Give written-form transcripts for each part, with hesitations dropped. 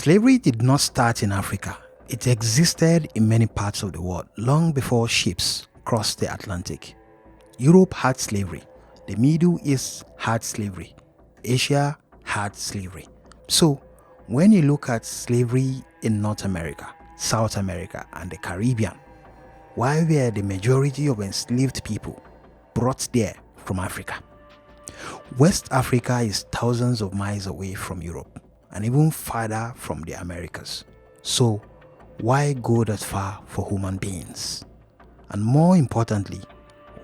Slavery did not start in Africa. It existed in many parts of the world long before ships crossed the Atlantic. Europe had slavery. The Middle East had slavery. Asia had slavery. So, when you look at slavery in North America, South America, and the Caribbean, why were the majority of enslaved people brought there from Africa? West Africa is thousands of miles away from Europe and even farther from the Americas. So, why go that far for human beings? And more importantly,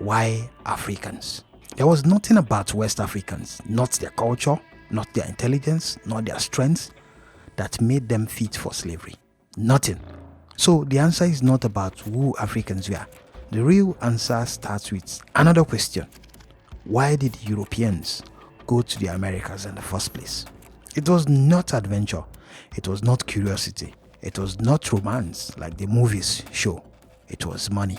why Africans? There was nothing about West Africans, not their culture, not their intelligence, not their strength, that made them fit for slavery. Nothing. So the answer is not about who Africans were. The real answer starts with another question. Why did Europeans go to the Americas in the first place? It was not adventure. It was not curiosity. It was not romance like the movies show. It was money.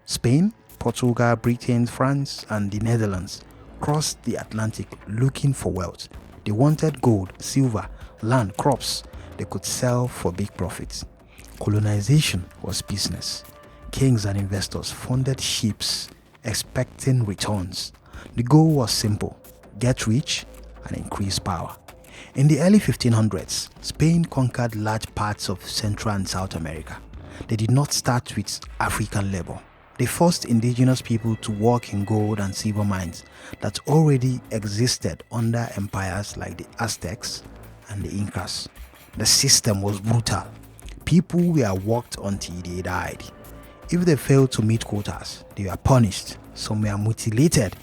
Spain, Portugal, Britain, France, and the Netherlands crossed the Atlantic looking for wealth. They wanted gold, silver, land, crops they could sell for big profits. Colonization was business. Kings and investors funded ships expecting returns. The goal was simple: get rich and increase power. In the early 1500s, Spain conquered large parts of Central and South America. They did not start with African labor. They forced indigenous people to work in gold and silver mines that already existed under empires like the Aztecs and the Incas. The system was brutal. People were worked until they died. If they failed to meet quotas, they were punished. Some were mutilated.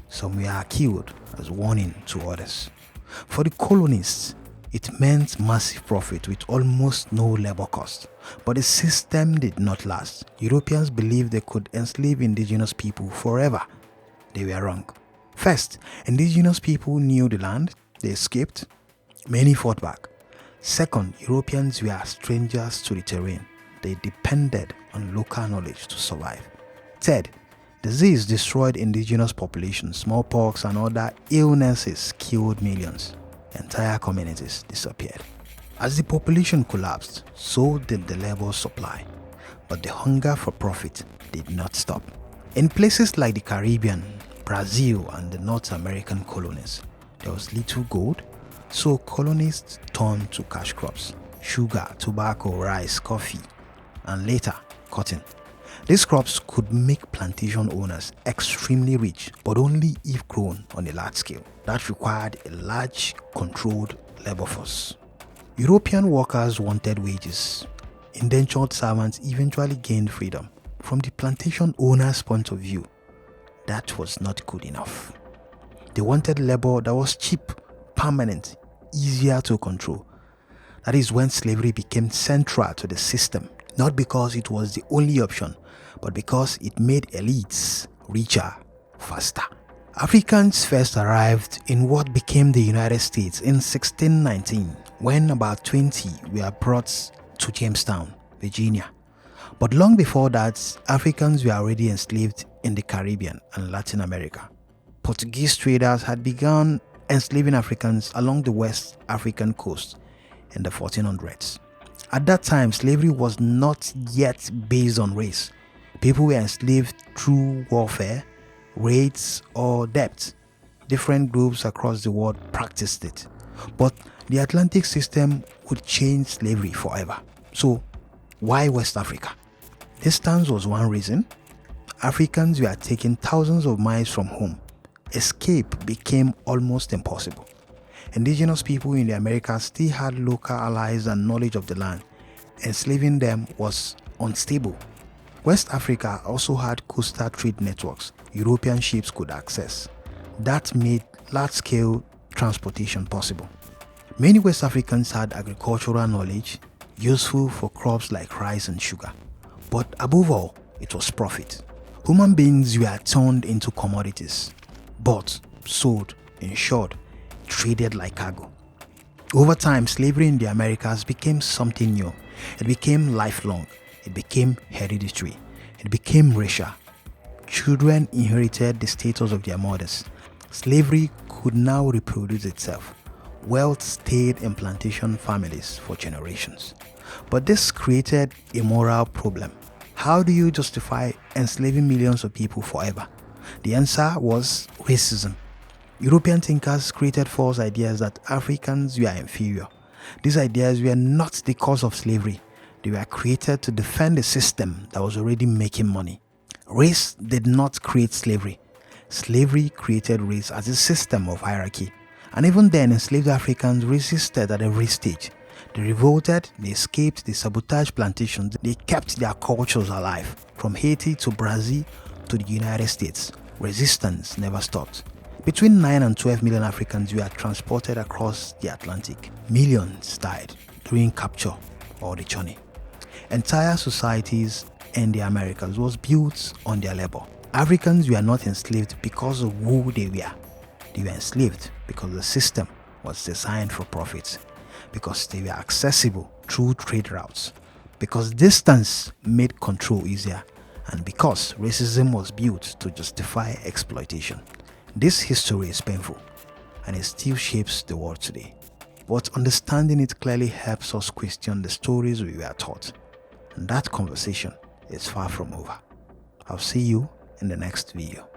Some were killed as warning to others. For the colonists, it meant massive profit with almost no labor cost. But the system did not last. Europeans believed they could enslave indigenous people forever. They were wrong. First, indigenous people knew the land. They escaped. Many fought back. Second, Europeans were strangers to the terrain. They depended on local knowledge to survive. Third, disease destroyed indigenous populations. Smallpox and other illnesses killed millions. Entire communities disappeared. As the population collapsed, so did the labor supply. But the hunger for profit did not stop. In places like the Caribbean, Brazil, and the North American colonies, there was little gold, so colonists turned to cash crops: sugar, tobacco, rice, coffee, and later, cotton. These crops could make plantation owners extremely rich, but only if grown on a large scale. That required a large, controlled labor force. European workers wanted wages. Indentured servants eventually gained freedom. From the plantation owner's point of view, that was not good enough. They wanted labor that was cheap, permanent, easier to control. That is when slavery became central to the system, not because it was the only option, but because it made elites richer faster. Africans first arrived in what became the United States in 1619, when about 20 were brought to Jamestown, Virginia. But long before that, Africans were already enslaved in the Caribbean and Latin America. Portuguese traders had begun enslaving Africans along the West African coast in the 1400s. At that time, slavery was not yet based on race. People were enslaved through warfare, raids, or debt. Different groups across the world practiced it. But the Atlantic system would change slavery forever. So, why West Africa? Distance was one reason. Africans were taken thousands of miles from home. Escape became almost impossible. Indigenous people in the Americas still had local allies and knowledge of the land. Enslaving them was unstable. West Africa also had coastal trade networks European ships could access. That made large-scale transportation possible. Many West Africans had agricultural knowledge useful for crops like rice and sugar. But above all, it was profit. Human beings were turned into commodities, bought, sold, insured, traded like cargo. Over time, slavery in the Americas became something new. It became lifelong. It became hereditary. It became racial. Children inherited the status of their mothers. Slavery could now reproduce itself. Wealth stayed in plantation families for generations. But this created a moral problem. How do you justify enslaving millions of people forever? The answer was racism. European thinkers created false ideas that Africans were inferior. These ideas were not the cause of slavery. They were created to defend a system that was already making money. Race did not create slavery. Slavery created race as a system of hierarchy. And even then, enslaved Africans resisted at every stage. They revolted, they escaped, they sabotaged plantations, they kept their cultures alive. From Haiti to Brazil to the United States, resistance never stopped. Between 9 and 12 million Africans were transported across the Atlantic. Millions died during capture or the journey. Entire societies in the Americas was built on their labor. Africans were not enslaved because of who they were. They were enslaved because the system was designed for profit, because they were accessible through trade routes, because distance made control easier, and because racism was built to justify exploitation. This history is painful, and it still shapes the world today. But understanding it clearly helps us question the stories we were taught. And that conversation is far from over. I'll see you in the next video.